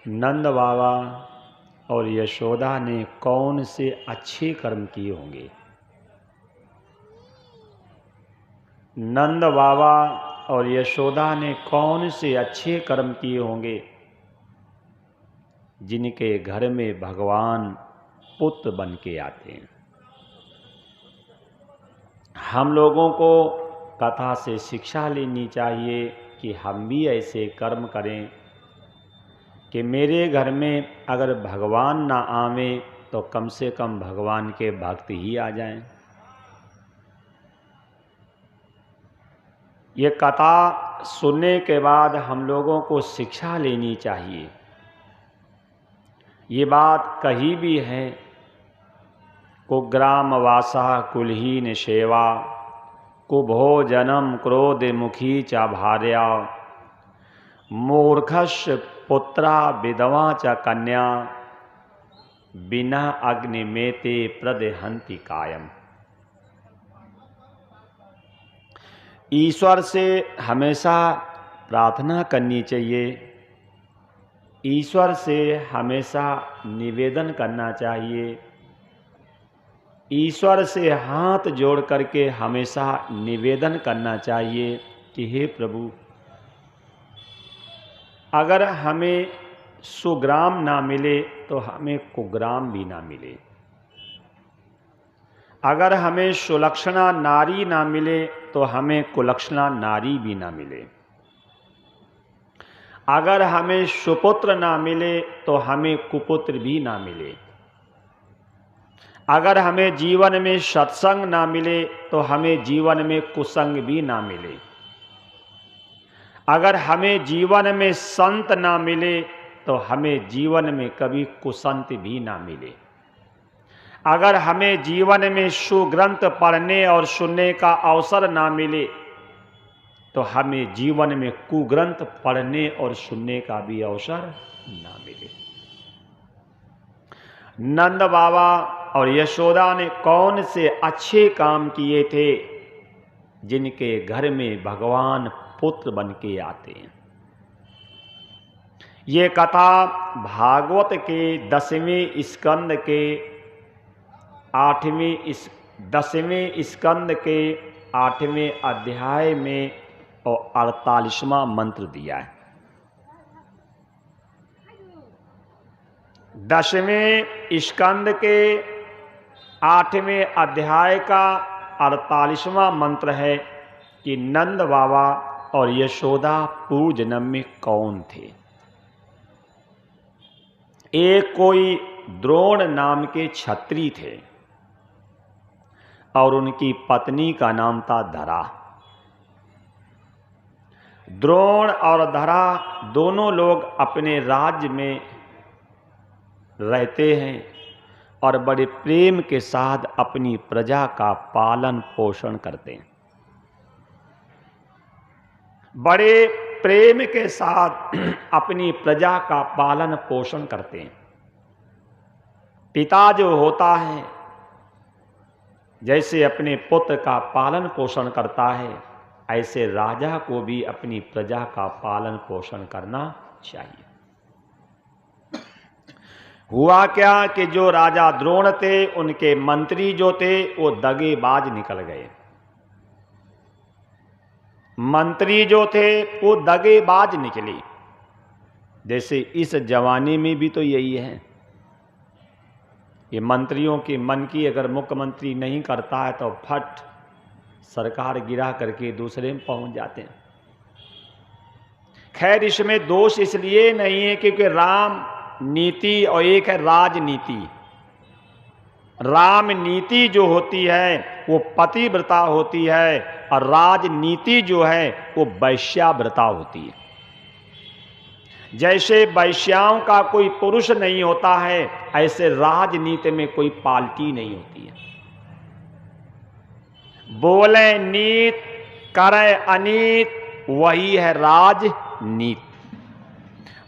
नंद बाबा और यशोदा ने कौन से अच्छे कर्म किए होंगे? नंद बाबा और यशोदा ने कौन से अच्छे कर्म किए होंगे जिनके घर में भगवान पुत्र बन के आते हैं? हम लोगों को कथा से शिक्षा लेनी चाहिए कि हम भी ऐसे कर्म करें कि मेरे घर में अगर भगवान ना आवे तो कम से कम भगवान के भक्त ही आ जाएं। ये कथा सुनने के बाद हम लोगों को शिक्षा लेनी चाहिए। ये बात कही भी है, कुग्राम वासा कुलहीन सेवा, कुभोजनम क्रोध मुखी च भार्या, मूर्खश पुत्रा विधवा च कन्या, बिना अग्निमेते प्रदहंति कायम। ईश्वर से हमेशा प्रार्थना करनी चाहिए, ईश्वर से हमेशा निवेदन करना चाहिए, ईश्वर से हाथ जोड़ करके हमेशा निवेदन करना चाहिए कि हे प्रभु, अगर हमें सुग्राम ना मिले तो हमें कुग्राम भी ना मिले, अगर हमें सुलक्षणा नारी ना मिले तो हमें कुलक्षणा नारी भी ना मिले, अगर हमें सुपुत्र ना मिले तो हमें कुपुत्र भी ना मिले, अगर हमें जीवन में सत्संग ना मिले तो हमें जीवन में कुसंग भी ना मिले, अगर हमें जीवन में संत ना मिले तो हमें जीवन में कभी कुसंत भी ना मिले, अगर हमें जीवन में सुग्रंथ पढ़ने और सुनने का अवसर ना मिले तो हमें जीवन में कुग्रंथ पढ़ने और सुनने का भी अवसर ना मिले। नंद बाबा और यशोदा ने कौन से अच्छे काम किए थे जिनके घर में भगवान पुत्र बन के आते हैं? ये कथा भागवत के 10वें स्कंद के 10वें स्कंद के 8वें अध्याय में और 48वां मंत्र दिया है। 10वें स्कंद के 8वें अध्याय का 48वां मंत्र है कि नंद बाबा और यशोदा पूर्व जन्म में कौन थे। एक कोई द्रोण नाम के क्षत्रिय थे और उनकी पत्नी का नाम था धरा। द्रोण और धरा दोनों लोग अपने राज्य में रहते हैं और बड़े प्रेम के साथ अपनी प्रजा का पालन पोषण करते हैं, बड़े प्रेम के साथ अपनी प्रजा का पालन पोषण करते हैं। पिता जो होता है जैसे अपने पुत्र का पालन पोषण करता है, ऐसे राजा को भी अपनी प्रजा का पालन पोषण करना चाहिए। हुआ क्या कि जो राजा द्रोण थे उनके मंत्री जो थे वो दगेबाज निकल गए। मंत्री जो थे वो दगेबाज निकले। जैसे इस जमाने में भी तो यही है, ये मंत्रियों के मन की अगर मुख्यमंत्री नहीं करता है तो फट सरकार गिरा करके दूसरे में पहुंच जाते हैं। खैर इसमें दोष इसलिए नहीं है क्योंकि राम नीति और एक है राजनीति। राम नीति जो होती है वो पतिव्रता होती है और राजनीति जो है वो वैश्याव्रता होती है। जैसे वैश्याओं का कोई पुरुष नहीं होता है, ऐसे राजनीति में कोई पार्टी नहीं होती है। बोले नीत करे अनीत, वही है राजनीति।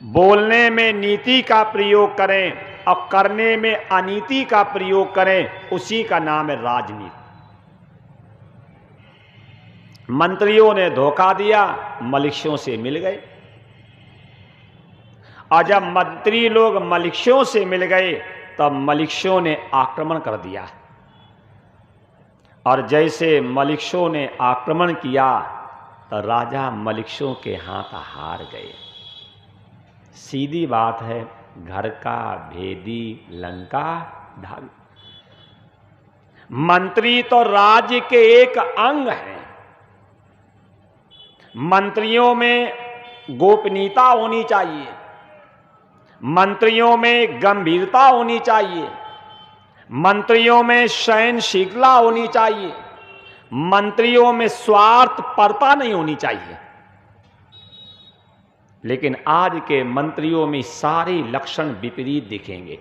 बोलने में नीति का प्रयोग करें और करने में अनीति का प्रयोग करें, उसी का नाम है राजनीति। मंत्रियों ने धोखा दिया, मलिक्षों से मिल गए और जब मंत्री लोग मलिक्षों से मिल गए तब मलिक्षों ने आक्रमण कर दिया, और जैसे मलिक्षों ने आक्रमण किया तो राजा मलिक्षों के हाथ हार गए। सीधी बात है, घर का भेदी लंका ढाल। मंत्री तो राज्य के एक अंग हैं। मंत्रियों में गोपनीयता होनी चाहिए, मंत्रियों में गंभीरता होनी चाहिए, मंत्रियों में सहनशीलता होनी चाहिए, मंत्रियों में स्वार्थपरता नहीं होनी चाहिए। लेकिन आज के मंत्रियों में सारे लक्षण विपरीत दिखेंगे।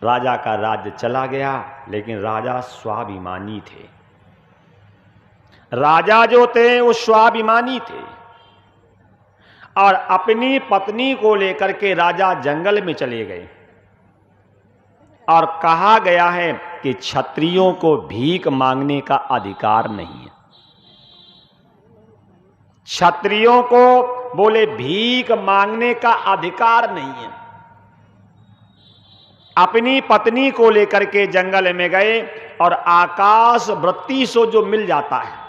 राजा का राज्य चला गया, लेकिन राजा स्वाभिमानी थे। राजा जो थे वो स्वाभिमानी थे, और अपनी पत्नी को लेकर के राजा जंगल में चले गए। और कहा गया है कि क्षत्रियों को भीख मांगने का अधिकार नहीं है। क्षत्रियों को बोले भीख मांगने का अधिकार नहीं है। अपनी पत्नी को लेकर के जंगल में गए, और आकाश वृत्ति से जो मिल जाता है,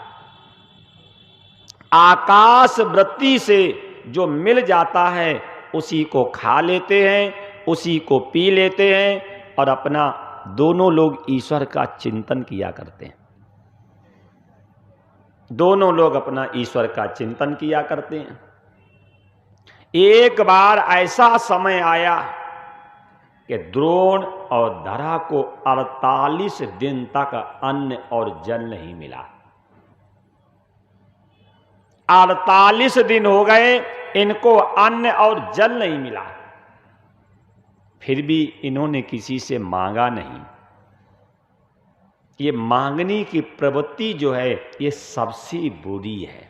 आकाश वृत्ति से जो मिल जाता है उसी को खा लेते हैं, उसी को पी लेते हैं, और अपना दोनों लोग ईश्वर का चिंतन किया करते हैं। दोनों लोग अपना ईश्वर का चिंतन किया करते हैं। एक बार ऐसा समय आया कि द्रोण और धरा को 48 दिन तक अन्न और जल नहीं मिला। 48 दिन हो गए, इनको अन्न और जल नहीं मिला। फिर भी इन्होंने किसी से मांगा नहीं। ये मांगने की प्रवृत्ति जो है ये सबसे बुरी है।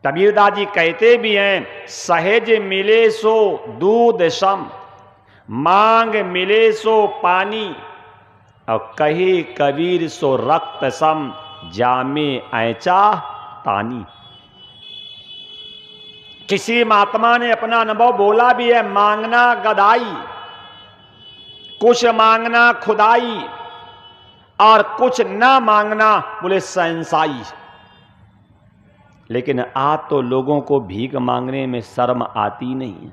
कबीरदास जी कहते भी हैं, सहज मिले सो दूध सम, मांग मिले सो पानी, और कहे कबीर सो रक्त सम, जामे ऐचा तानी। किसी महात्मा ने अपना अनुभव बोला भी है, मांगना गदाई, कुछ मांगना खुदाई, और कुछ ना मांगना बोले शहंशाई। लेकिन आज तो लोगों को भीख मांगने में शर्म आती नहीं है।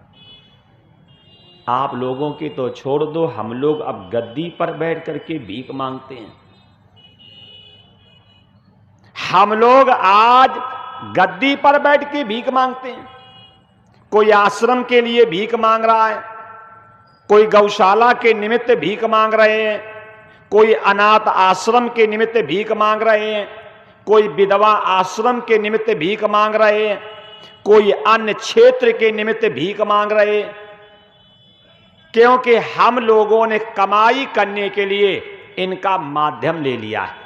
आप लोगों की तो छोड़ दो, हम लोग अब गद्दी पर बैठ करके भीख मांगते हैं। हम लोग आज गद्दी पर बैठ के भीख मांगते हैं। कोई आश्रम के लिए भीख मांग रहा है, कोई गौशाला के निमित्त भीख मांग रहे हैं, कोई अनाथ आश्रम के निमित्त भीख मांग रहे हैं, कोई विधवा आश्रम के निमित्त भीख मांग रहे हैं, कोई अन्य क्षेत्र के निमित्त भीख मांग रहे हैं। क्योंकि हम लोगों ने कमाई करने के लिए इनका माध्यम ले लिया है।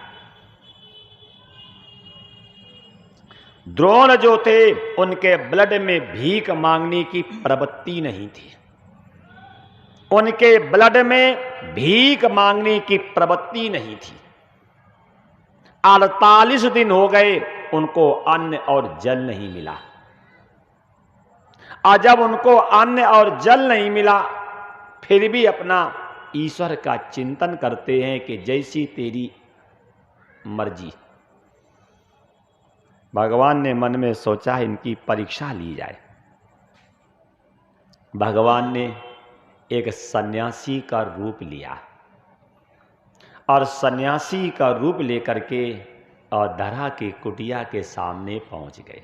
द्रोण जो थे उनके ब्लड में भीख मांगने की प्रवृत्ति नहीं थी। उनके ब्लड में भीख मांगने की प्रवृत्ति नहीं थी। 48 दिन हो गए, उनको अन्न और जल नहीं मिला। और जब उनको अन्न और जल नहीं मिला, फिर भी अपना ईश्वर का चिंतन करते हैं कि जैसी तेरी मर्जी। भगवान ने मन में सोचा है इनकी परीक्षा ली जाए। भगवान ने एक सन्यासी का रूप लिया, और सन्यासी का रूप लेकर के और धरा की कुटिया के सामने पहुंच गए।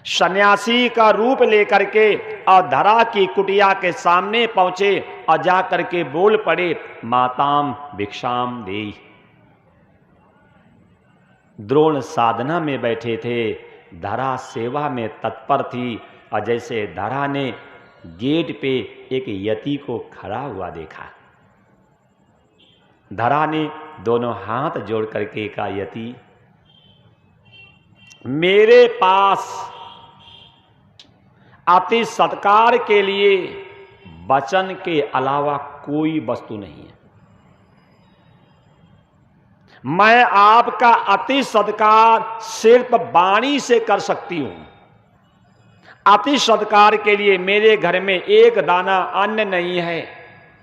सन्यासी का रूप लेकर के और धरा की कुटिया के सामने पहुंचे, और जाकर के बोल पड़े, माताम भिक्षाम देई। द्रोण साधना में बैठे थे, धरा सेवा में तत्पर थी, और जैसे धरा ने गेट पे एक यति को खड़ा हुआ देखा, धरा ने दोनों हाथ जोड़ करके कहा, यति मेरे पास अति सत्कार के लिए वचन के अलावा कोई वस्तु नहीं है। मैं आपका अति सत्कार सिर्फ वाणी से कर सकती हूं। अति सत्कार के लिए मेरे घर में एक दाना अन्न नहीं है,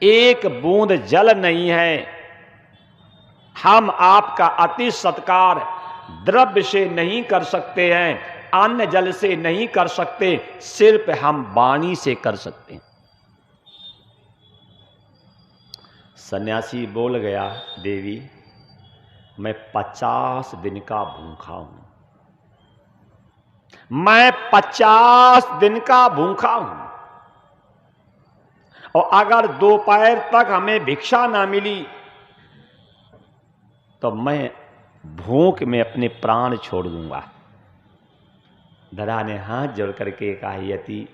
एक बूंद जल नहीं है। हम आपका अति सत्कार द्रव्य से नहीं कर सकते हैं, अन्न जल से नहीं कर सकते, सिर्फ हम वाणी से कर सकते हैं। सन्यासी बोल गया, देवी मैं 50 दिन का भूखा हूं, मैं 50 दिन का भूखा हूं, और अगर दोपहर तक हमें भिक्षा ना मिली तो मैं भूख में अपने प्राण छोड़ दूंगा। दरा ने हाथ जोड़ करके कहा, यति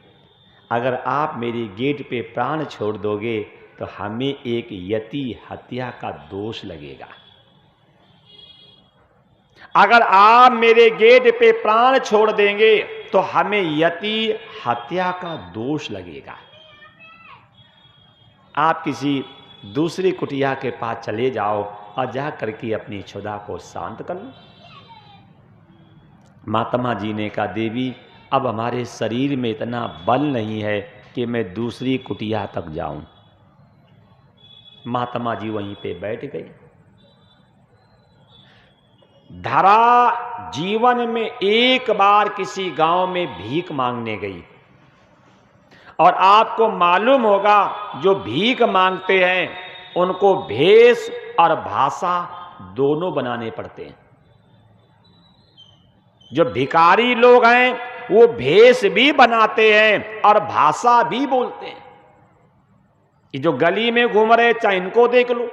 अगर आप मेरी गेट पे प्राण छोड़ दोगे तो हमें एक यति हत्या का दोष लगेगा। अगर आप मेरे गेट पे प्राण छोड़ देंगे तो हमें यति हत्या का दोष लगेगा। आप किसी दूसरी कुटिया के पास चले जाओ और जा करके अपनी क्षुधा को शांत कर लो। महात्मा जी ने कहा, देवी अब हमारे शरीर में इतना बल नहीं है कि मैं दूसरी कुटिया तक जाऊं। महात्मा जी वहीं पे बैठ गए। धरा जीवन में एक बार किसी गांव में भीख मांगने गई, और आपको मालूम होगा जो भीख मांगते हैं उनको भेष और भाषा दोनों बनाने पड़ते हैं। जो भिखारी लोग हैं वो भेष भी बनाते हैं और भाषा भी बोलते हैं। कि जो गली में घूम रहे चाहे इनको देख लो,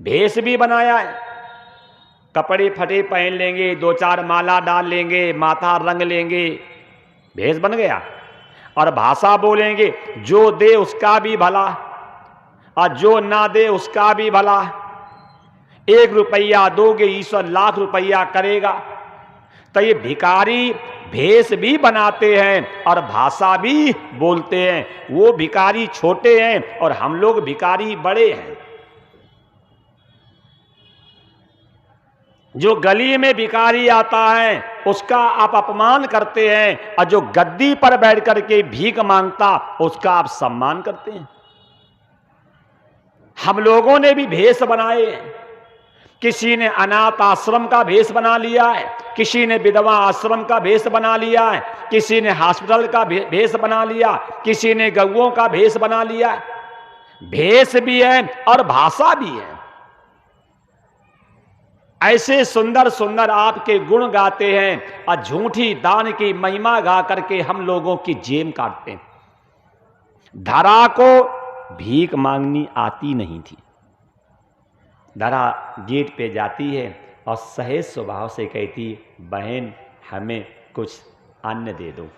भेष भी बनाया है, कपड़े फटे पहन लेंगे, 2-4 माला डाल लेंगे, माथा रंग लेंगे, भेष बन गया। और भाषा बोलेंगे, जो दे उसका भी भला और जो ना दे उसका भी भला। 1 रुपया दोगे ईश्वर लाख रुपया करेगा। तो ये भिखारी भेष भी बनाते हैं और भाषा भी बोलते हैं। वो भिखारी छोटे हैं और हम लोग भिखारी बड़े हैं। जो गली में भिखारी आता है उसका आप अपमान करते हैं, और जो गद्दी पर बैठ करके भीख मांगता उसका आप सम्मान करते हैं। हम लोगों ने भी भेष बनाए हैं। किसी ने अनाथ आश्रम का भेष बना लिया है, किसी ने विधवा आश्रम का भेष बना लिया है, किसी ने हॉस्पिटल का भेष बना लिया, किसी ने गौओं का भेष बना लिया। भेष भी है और भाषा भी है। ऐसे सुंदर सुंदर आपके गुण गाते हैं और झूठी दान की महिमा गा करके हम लोगों की जेब काटते हैं। धरा को भीख मांगनी आती नहीं थी। धरा गेट पे जाती है और सहज स्वभाव से कहती, बहन हमें कुछ अन्न दे दो।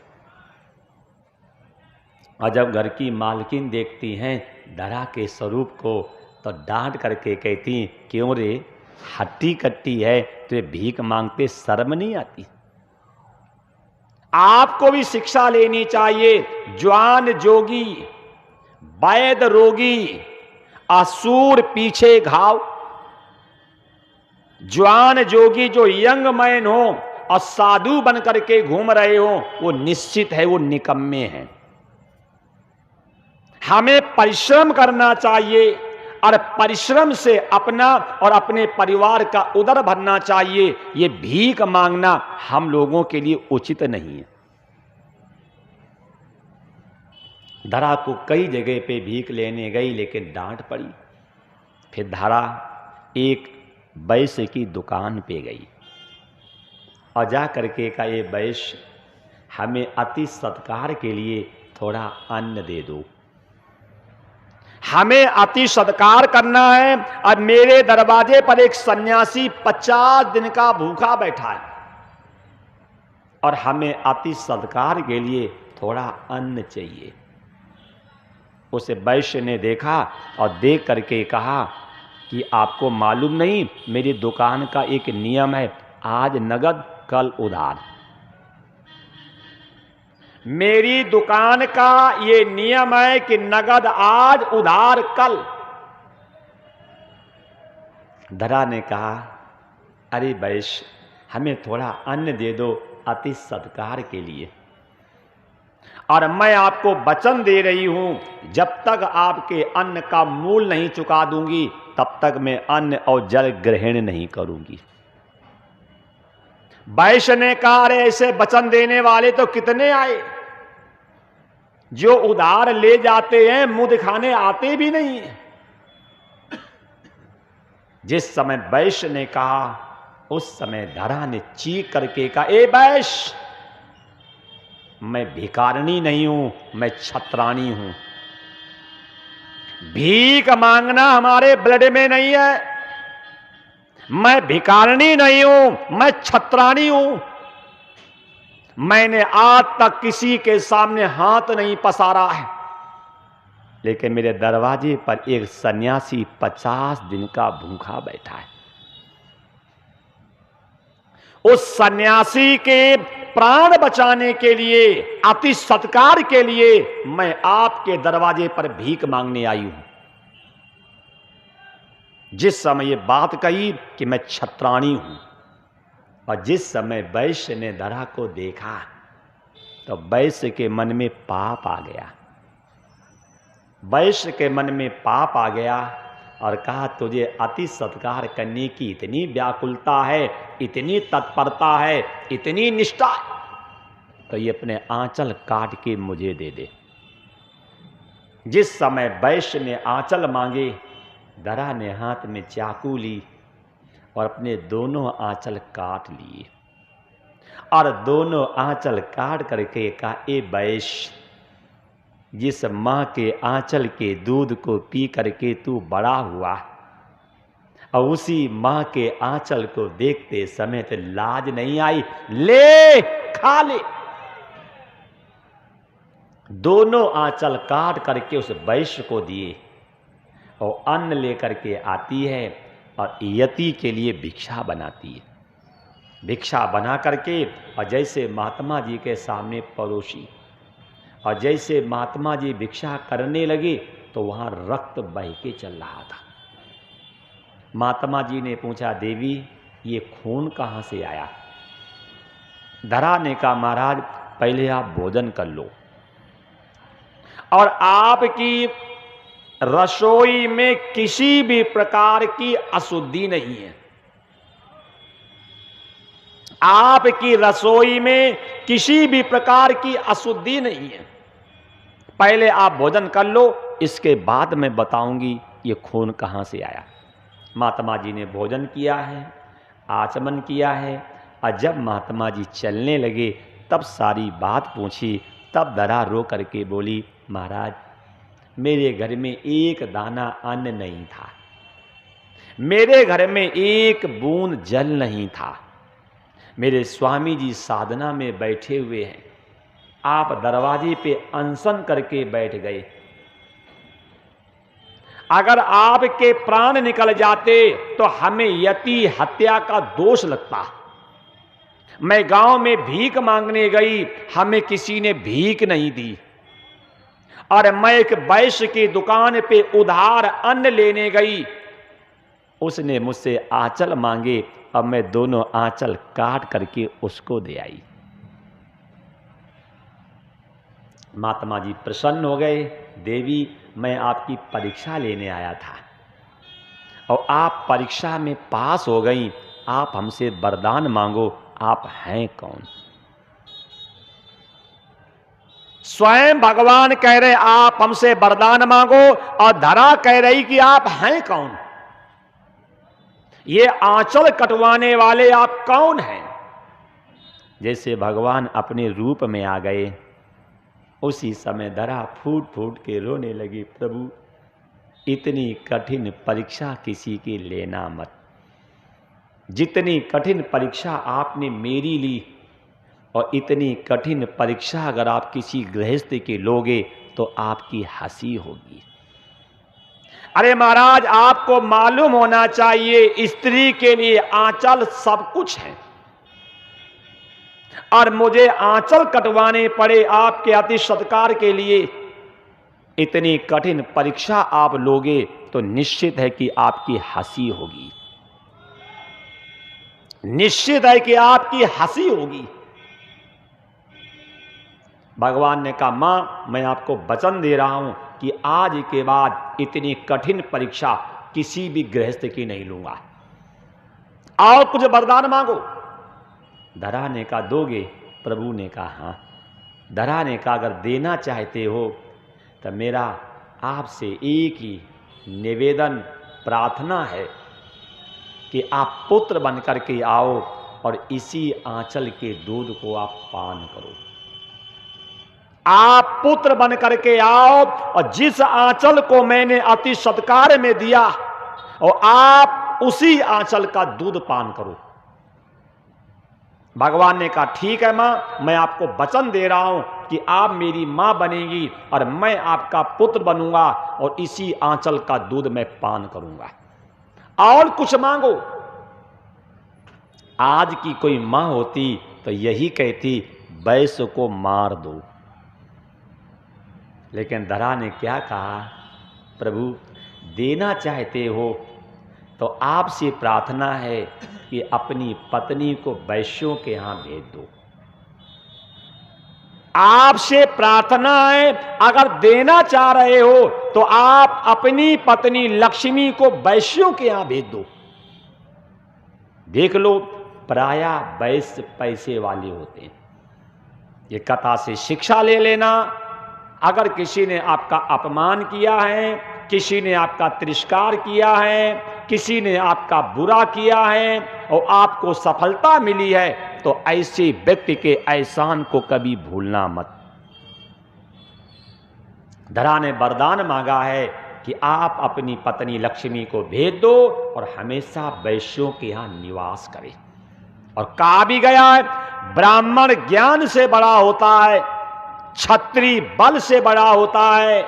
और जब घर की मालकिन देखती हैं धरा के स्वरूप को तो डांट करके कहती, क्यों रे हट्टी कट्टी है, तो भीख मांगते शर्म नहीं आती? आपको भी शिक्षा लेनी चाहिए। जवान जोगी वैद रोगी असुर पीछे घाव। जवान जोगी जो यंग मैन हो और साधु बन करके घूम रहे हो वो निश्चित है वो निकम्मे हैं। हमें परिश्रम करना चाहिए और परिश्रम से अपना और अपने परिवार का उदर भरना चाहिए। ये भीख मांगना हम लोगों के लिए उचित नहीं है। धरा को कई जगह पे भीख लेने गई लेकिन डांट पड़ी। फिर धरा एक वैश्य की दुकान पे गई और जा करके कहा, ये वैश्य हमें अति सत्कार के लिए थोड़ा अन्न दे दो। हमें अति सत्कार करना है और मेरे दरवाजे पर एक सन्यासी 50 दिन का भूखा बैठा है और हमें अति सत्कार के लिए थोड़ा अन्न चाहिए। उसे वैश्य ने देखा और देख करके कहा कि आपको मालूम नहीं, मेरी दुकान का एक नियम है, आज नगद कल उधार। मेरी दुकान का ये नियम है कि नगद आज उधार कल। धरा ने कहा, अरे वैश्य, हमें थोड़ा अन्न दे दो अति सत्कार के लिए, और मैं आपको वचन दे रही हूं जब तक आपके अन्न का मूल नहीं चुका दूंगी तब तक मैं अन्न और जल ग्रहण नहीं करूंगी। वैश्य ने कहा, अरे ऐसे वचन देने वाले तो कितने आए, जो उधार ले जाते हैं मुंह दिखाने आते भी नहीं। जिस समय वैश्य ने कहा उस समय धरा ने चीख करके कहा, ए वैश्य, मैं भिखारिणी नहीं हूं, मैं छत्राणी हूं। भीख मांगना हमारे ब्लड में नहीं है। मैं भिखारिणी नहीं हूं, मैं छत्राणी हूं। मैंने आज तक किसी के सामने हाथ नहीं पसारा है, लेकिन मेरे दरवाजे पर एक सन्यासी 50 दिन का भूखा बैठा है। उस सन्यासी के प्राण बचाने के लिए, अति सत्कार के लिए मैं आपके दरवाजे पर भीख मांगने आई हूं। जिस समय ये बात कही कि मैं छत्राणी हूं, और जिस समय वैश्य ने धरा को देखा तो वैश्य के मन में पाप आ गया। वैश्य के मन में पाप आ गया और कहा, तुझे अति सत्कार करने की इतनी व्याकुलता है, इतनी तत्परता है, इतनी निष्ठा, तो ये अपने आंचल काट के मुझे दे दे। जिस समय वैश्य ने आंचल मांगे, धरा ने हाथ में चाकू ली और अपने दोनों आंचल काट लिए, और दोनों आंचल काट करके कहा, ए वैश्य, जिस मां के आंचल के दूध को पी करके तू बड़ा हुआ, और उसी मां के आंचल को देखते समय तो लाज नहीं आई, ले खा ले। दोनों आंचल काट करके उस वैश्य को दिए, और अन्न लेकर के आती है और यति के लिए भिक्षा बनाती है। भिक्षा बना करके और जैसे महात्मा जी के सामने परोसी, और जैसे महात्मा जी भिक्षा करने लगे तो वहां रक्त बह के चल रहा था। महात्मा जी ने पूछा, देवी ये खून कहां से आया? धरा ने कहा, महाराज पहले आप भोजन कर लो, और आपकी रसोई में किसी भी प्रकार की अशुद्धि नहीं है। आपकी रसोई में किसी भी प्रकार की अशुद्धि नहीं है। पहले आप भोजन कर लो, इसके बाद मैं बताऊंगी ये खून कहां से आया। महात्मा जी ने भोजन किया है, आचमन किया है, और जब महात्मा जी चलने लगे तब सारी बात पूछी। तब धरा रो करके बोली, महाराज मेरे घर में एक दाना अन्न नहीं था, मेरे घर में एक बूंद जल नहीं था, मेरे स्वामी जी साधना में बैठे हुए हैं, आप दरवाजे पे अनशन करके बैठ गए। अगर आपके प्राण निकल जाते तो हमें यति हत्या का दोष लगता। मैं गांव में भीख मांगने गई, हमें किसी ने भीख नहीं दी, और मैं एक वैश्य की दुकान पे उधार अन्न लेने गई, उसने मुझसे आंचल मांगे, अब मैं दोनों आंचल काट करके उसको दे आई। महात्मा जी प्रसन्न हो गए, देवी मैं आपकी परीक्षा लेने आया था, और आप परीक्षा में पास हो गई, आप हमसे वरदान मांगो, आप हैं कौन? स्वयं भगवान कह रहे आप हमसे वरदान मांगो, और धरा कह रही कि आप हैं कौन? ये आंचल कटवाने वाले आप कौन हैं? जैसे भगवान अपने रूप में आ गए, उसी समय धरा फूट फूट के रोने लगी, प्रभु इतनी कठिन परीक्षा किसी की लेना मत। जितनी कठिन परीक्षा आपने मेरी ली, और इतनी कठिन परीक्षा अगर आप किसी गृहस्थ के लोगे तो आपकी हंसी होगी। अरे महाराज आपको मालूम होना चाहिए, स्त्री के लिए आंचल सब कुछ है, और मुझे आंचल कटवाने पड़े आपके अति सत्कार के लिए। इतनी कठिन परीक्षा आप लोगे तो निश्चित है कि आपकी हंसी होगी। निश्चित है कि आपकी हंसी होगी। भगवान ने कहा, मां मैं आपको वचन दे रहा हूं कि आज के बाद इतनी कठिन परीक्षा किसी भी गृहस्थ की नहीं लूंगा, और कुछ वरदान मांगो। धरा ने कहा, दोगे? प्रभु ने कहा, हां। धरा ने कहा, अगर देना चाहते हो तो मेरा आपसे एक ही निवेदन प्रार्थना है कि आप पुत्र बन करके आओ और इसी आंचल के दूध को आप पान करो। आप पुत्र बन करके आओ और जिस आंचल को मैंने अति सत्कार में दिया और आप उसी आंचल का दूध पान करो। भगवान ने कहा, ठीक है मां, मैं आपको वचन दे रहा हूं कि आप मेरी मां बनेगी और मैं आपका पुत्र बनूंगा और इसी आंचल का दूध मैं पान करूंगा। और कुछ मांगो। आज की कोई मां होती तो यही कहती, वैश्य को मार दो। लेकिन धरा ने क्या कहा, प्रभु देना चाहते हो तो आपसे प्रार्थना है कि अपनी पत्नी को वैश्यों के यहां भेज दो। आपसे प्रार्थना है, अगर देना चाह रहे हो तो आप अपनी पत्नी लक्ष्मी को वैश्यों के यहां भेज दो। देख लो, प्रायः वैश्य पैसे वाले होते हैं। ये कथा से शिक्षा ले लेना। अगर किसी ने आपका अपमान किया है, किसी ने आपका तिरस्कार किया है, किसी ने आपका बुरा किया है और आपको सफलता मिली है, तो ऐसे व्यक्ति के एहसान को कभी भूलना मत। धरा ने वरदान मांगा है कि आप अपनी पत्नी लक्ष्मी को भेज दो और हमेशा वैश्यों के यहां निवास करें। और कहा भी गया है, ब्राह्मण ज्ञान से बड़ा होता है, क्षत्रिय बल से बड़ा होता है,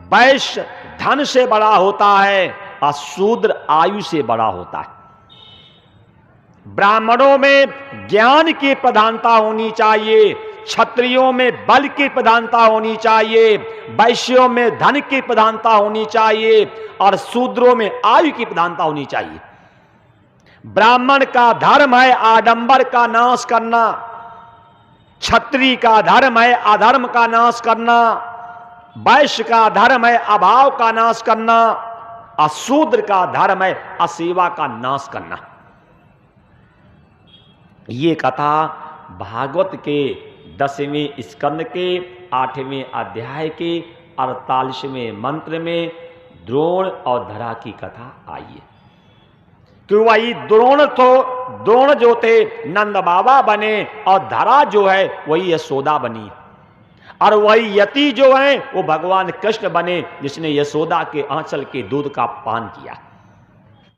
वैश्य धन से बड़ा होता है और शूद्र आयु से बड़ा होता है। ब्राह्मणों में ज्ञान की प्रधानता होनी चाहिए, क्षत्रियों में बल की प्रधानता होनी चाहिए, वैश्यों में धन की प्रधानता होनी चाहिए और शूद्रों में आयु की प्रधानता होनी चाहिए। ब्राह्मण का धर्म है आडंबर का नाश करना, क्षत्रिय का धर्म है अधर्म का नाश करना, वैश्य का धर्म है अभाव का नाश करना और शूद्र का धर्म है असेवा का नाश करना। ये कथा भागवत के 10वें स्कंद के 8वें अध्याय के 48वें मंत्र में द्रोण और धरा की कथा आई है। क्यों वही द्रोण जो थे नंद बाबा बने और धरा जो है वही यशोदा बनी, और वही यति जो है वो भगवान कृष्ण बने जिसने यशोदा के आंचल के दूध का पान किया।